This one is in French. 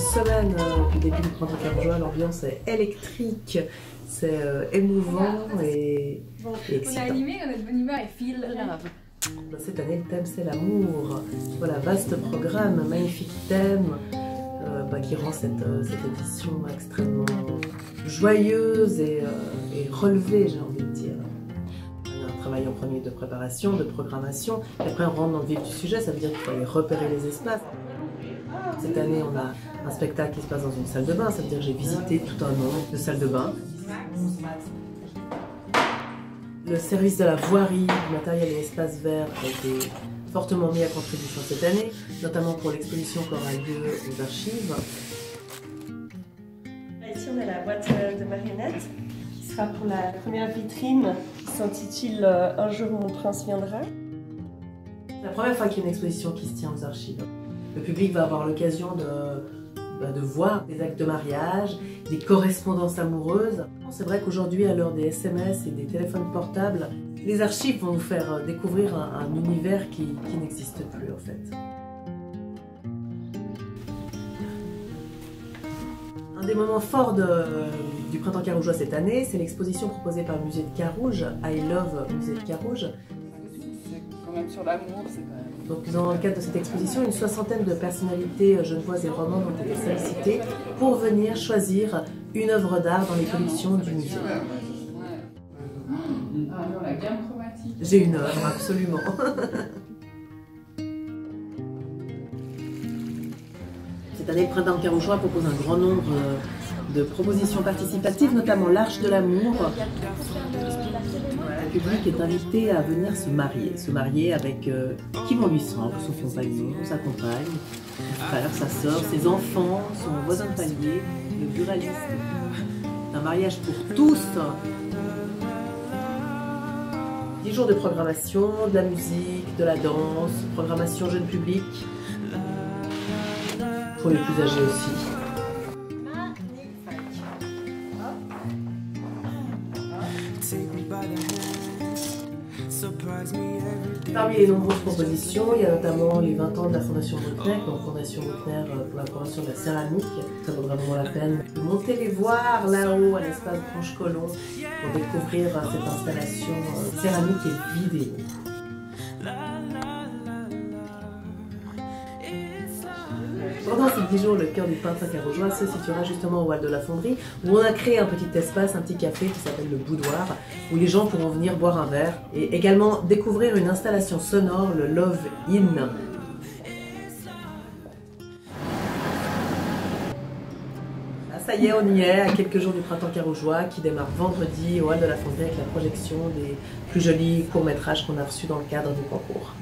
semaine du début du printemps carougeois, l'ambiance est électrique, c'est émouvant et excitant. On est animé, on est de bonne humeur et feel love. Cette année, le thème c'est l'amour. Voilà, vaste programme, magnifique thème qui rend cette édition extrêmement joyeuse et relevée, j'ai envie de dire. Il y a un travail en premier de préparation, de programmation, et après on rentre dans le vif du sujet, ça veut dire qu'il faut aller repérer les espaces. Cette année, on a un spectacle qui se passe dans une salle de bain, ça veut dire que j'ai visité tout un nombre de salles de bain. Le service de la voirie, du matériel et espaces verts a été fortement mis à contribution cette année, notamment pour l'exposition qui aura lieu aux archives. Ici, on a la boîte de marionnettes qui sera pour la première vitrine qui s'intitule « Un jour mon prince viendra ». C'est la première fois qu'il y a une exposition qui se tient aux archives. Le public va avoir l'occasion de voir des actes de mariage, des correspondances amoureuses. C'est vrai qu'aujourd'hui, à l'heure des SMS et des téléphones portables, les archives vont nous faire découvrir un univers qui n'existe plus en fait. Un des moments forts du printemps carougeois cette année, c'est l'exposition proposée par le musée de Carouge, I Love Musée de Carouge. C'est quand même sur l'amour, c'est quand même... Donc, dans le cadre de cette exposition, une soixantaine de personnalités genevoises et romandes ont été sollicitées pour venir choisir une œuvre d'art dans les collections du musée. Ah non, la gamme chromatique. J'ai une œuvre, absolument. Cette année, le printemps carougeois propose un grand nombre de propositions participatives, notamment l'Arche de l'amour. Le public est invité à venir se marier avec qui vont lui semble, son compagnon, sa compagne, son frère, sa sœur, ses enfants, son voisin de palier, le buraliste. Un mariage pour tous. 10 jours de programmation, de la musique, de la danse, programmation jeune public. Pour les plus âgés aussi. Parmi les nombreuses propositions, il y a notamment les 20 ans de la Fondation Bruckner, donc Fondation Bruckner pour la promotion de la céramique. Ça vaudra vraiment la peine de monter les voir là-haut à l'espace Branche-Colomb pour découvrir cette installation céramique et vidéo. Pendant ces 10 jours, le cœur du printemps carougeois se situera justement au hall de la Fonderie, où on a créé un petit espace, un petit café qui s'appelle le Boudoir, où les gens pourront venir boire un verre et également découvrir une installation sonore, le Love In. Ça y est, on y est, à quelques jours du printemps carougeois qui démarre vendredi au hall de la Fonderie avec la projection des plus jolis courts-métrages qu'on a reçus dans le cadre du concours.